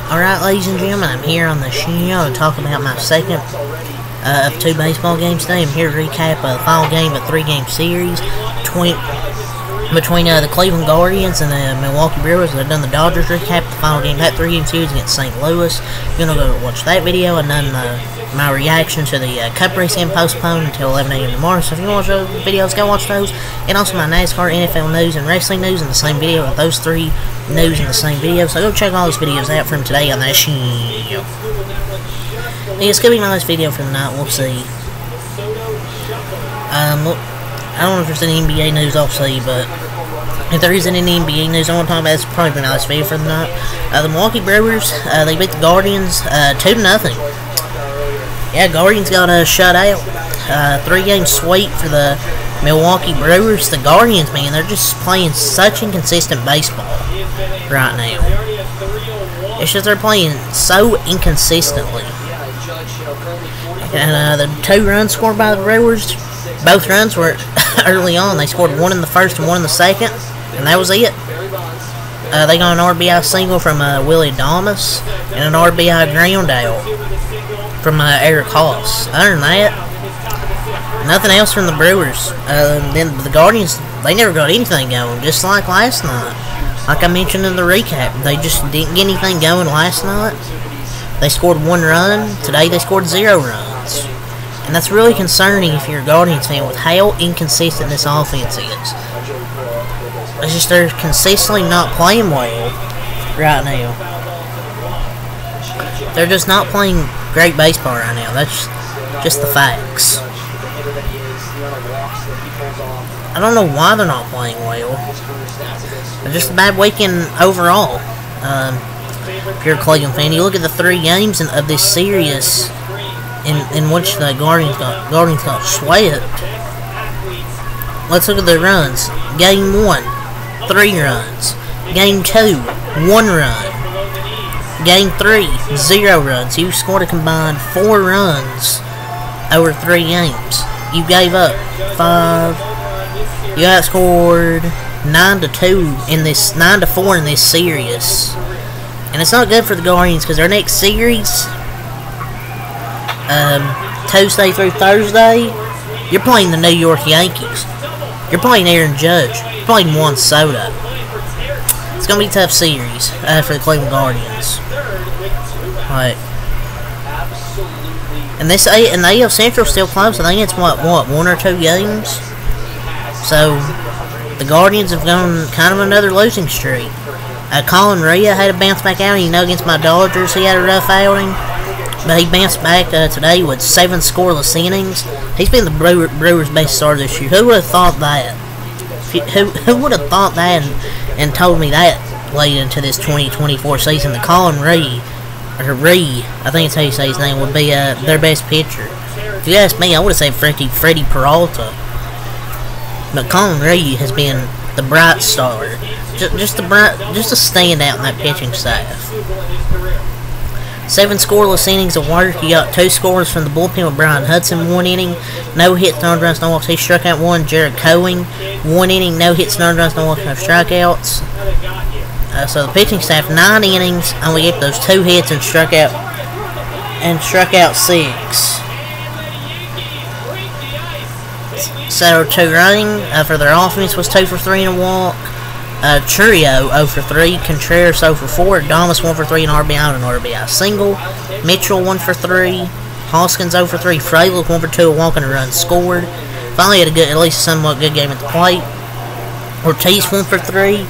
Alright, ladies and gentlemen, I'm here on the show to talk about my second of 2 baseball games today. I'm here to recap the final game of a 3-game series between the Cleveland Guardians and the Milwaukee Brewers. I've done the Dodgers recap, the final game, that 3-game series against St. Louis. You're going to go watch that video, and then my reaction to the Cup race being postponed until 11 a.m. tomorrow. So if you want to watch those videos, go watch those. And also my NASCAR, NFL news, and wrestling news in the same video, with those 3 news in the same video. So go check all those videos out from today on that show. It's going to be my last video for the night. We'll see. I don't know if there's any NBA news I'll see, but if there isn't any NBA news I want to talk about, it's probably my last video for the night. The Milwaukee Brewers, they beat the Guardians 2-0. Yeah, Guardians got shut out. 3-game sweep for the Milwaukee Brewers. The Guardians, man, they're just playing such inconsistent baseball right now. It's just they're playing so inconsistently. And the 2 runs scored by the Brewers, both runs were early on. They scored 1 in the first and 1 in the second, and that was it. They got an RBI single from Willie Adames and an RBI ground out from Eric Haas. Other than that, nothing else from the Brewers. Then the Guardians, they never got anything going, just like last night. Like I mentioned in the recap, they just didn't get anything going last night. They scored 1 run. Today they scored 0 runs. And that's really concerning if you're a Guardians fan with how inconsistent this offense is. It's just they're consistently not playing well right now. They're just not playing great baseball right now. That's just the facts. I don't know why they're not playing well. They're just a bad weekend overall. If you're a Cleveland fan, you look at the 3 games of this series in which the Guardians got swept. Let's look at the runs. Game 1, 3 runs. Game 2, 1 run. Game 3, 0 runs. You scored a combined 4 runs over 3 games. You gave up 5. You outscored 9-2 in this, 9-4 in this series. And it's not good for the Guardians because their next series, Tuesday through Thursday, you're playing the New York Yankees. You're playing Aaron Judge. You're playing Juan Soto. It's going to be a tough series for the Cleveland Guardians. Right. And the AL Central's still close. I think it's, what, 1 or 2 games? So, the Guardians have gone kind of another losing streak. Colin Rhea had to bounce back out. Against my Dodgers, he had a rough outing. But he bounced back today with 7 scoreless innings. He's been the Brewers' best starter this year. Who would have thought that? Who would have thought that and told me that late into this 2024 season? The Colin Rhea, I think it's how you say his name, would be their best pitcher. If you ask me, I would have said Freddie Peralta. But Colin Rhea has been the bright star. Just a standout in that pitching staff. 7 scoreless innings of work. You got 2 scores from the bullpen with Brian Hudson, 1 inning, no hits, no runs, no walks. He struck out 1. Jared Cohen, 1 inning, no hits, no runs, no walks, no strikeouts. So the pitching staff, 9 innings, only gave those 2 hits and struck out 6. So 2 running for their offense was 2 for 3 and a walk. Churio 0 for 3, Contreras 0 for 4, Adames 1 for 3 and RBI and an RBI single, Mitchell 1 for 3, Hoskins 0 for 3, Frelick 1 for 2, a walk and a run scored. Finally had at least a somewhat good game at the plate. Ortiz 1 for 3,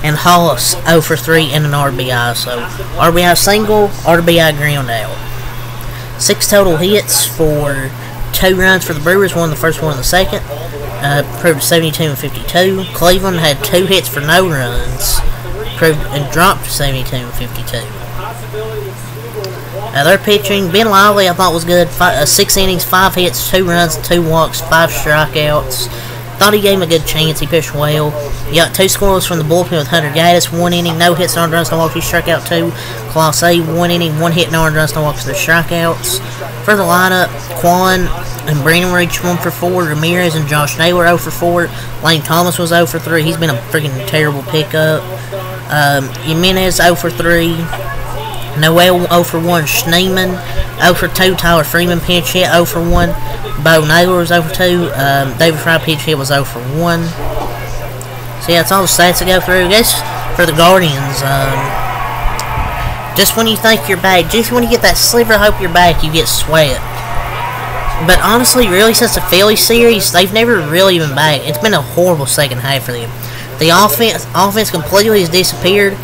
and Hollis 0 for 3 and an RBI. So RBI single, RBI ground out. 6 total hits for 2 runs for the Brewers, 1 in the first, 1 in the second. Proved 72 and 52. Cleveland had 2 hits for no runs, and dropped to 72 and 52. Their pitching, Ben Lively, I thought was good. 6 innings, 5 hits, 2 runs, 2 walks, 5 strikeouts. Thought he gave him a good chance. He pitched well. You got 2 scorers from the bullpen with Hunter Gaddis. 1 inning, no hits, no runs, no walks. He struck out 2. Clase, 1 inning, 1 hit, no runs, no walks, no strikeouts. For the lineup, Quan and Brandon were each 1 for 4. Ramirez and Josh Naylor 0 for 4. Lane Thomas was 0 for 3. He's been a freaking terrible pickup. Jimenez 0 for 3. Noel 0 for 1. Schneemann 0 for 2. Tyler Freeman pinch hit 0 for 1. Bo Naylor was 0 for 2. David Fry pinch hit was 0 for 1. So yeah, that's all the stats to go through. I guess for the Guardians, just when you think you're back, just when you get that sliver of hope you're back, you get swept. But honestly, really, since the Philly series, they've never really been back. It's been a horrible second half for them. The offense completely has disappeared.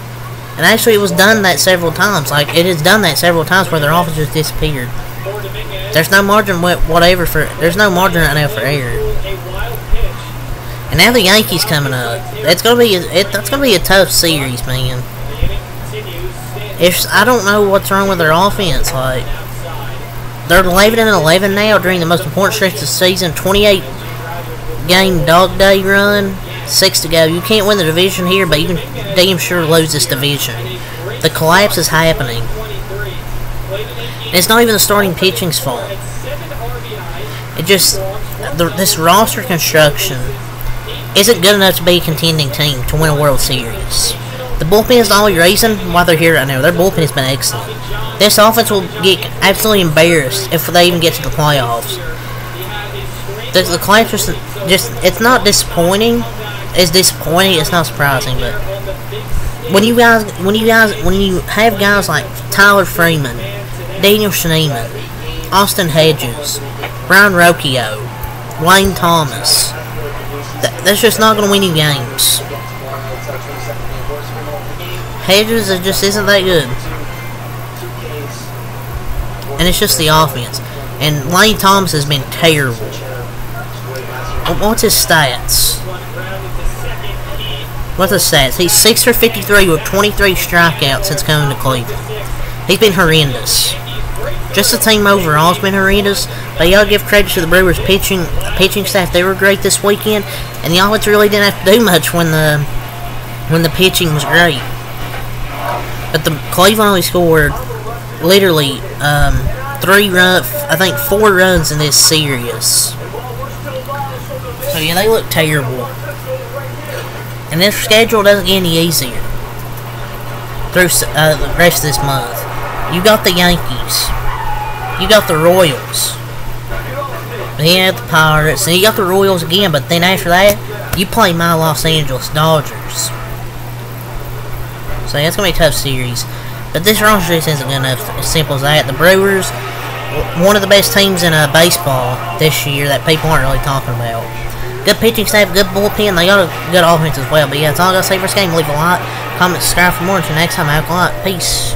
And actually, it was done that several times. Like, it has done that several times where their offense just disappeared. There's no margin there's no margin right now for error. And now the Yankees coming up. That's gonna be a tough series, man. I don't know what's wrong with their offense. Like, they're 11-11 now during the most important stretch of the season. 28-game dog day run. 6 to go. You can't win the division here, but you can damn sure lose this division. The collapse is happening. And it's not even the starting pitching's fault. It just... this roster construction isn't good enough to be a contending team to win a World Series. The bullpen is the only reason why they're here right now. Their bullpen has been excellent. This offense will get absolutely embarrassed if they even get to the playoffs. The collapse is just... it's not disappointing. It's disappointing. It's not surprising, but when you have guys like Tyler Freeman, Daniel Schneemann, Austin Hedges, Brian Rocchio, Wayne Thomas, that's just not going to win you games. Hedges just isn't that good, and it's just the offense. And Wayne Thomas has been terrible. What's his stats? What's his stats? He's 6 for 53 with 23 strikeouts since coming to Cleveland. He's been horrendous. Just the team overall has been horrendous. But you gotta give credit to the Brewers pitching staff. They were great this weekend, and the offense really didn't have to do much when the pitching was great. But the Cleveland only scored literally 4 runs in this series. So yeah, they look terrible. And their schedule doesn't get any easier through the rest of this month. You got the Yankees. You got the Royals. Then you have the Pirates. And you got the Royals again. But then after that, you play my Los Angeles Dodgers. So yeah, it's going to be a tough series. But this roster just isn't good enough. As simple as that. The Brewers, one of the best teams in baseball this year that people aren't really talking about. Good pitching staff, good bullpen. They got a good offense as well. But yeah, that's all I got to say for this game. Leave a like, comment, subscribe for more. Until next time, have a lot. Peace.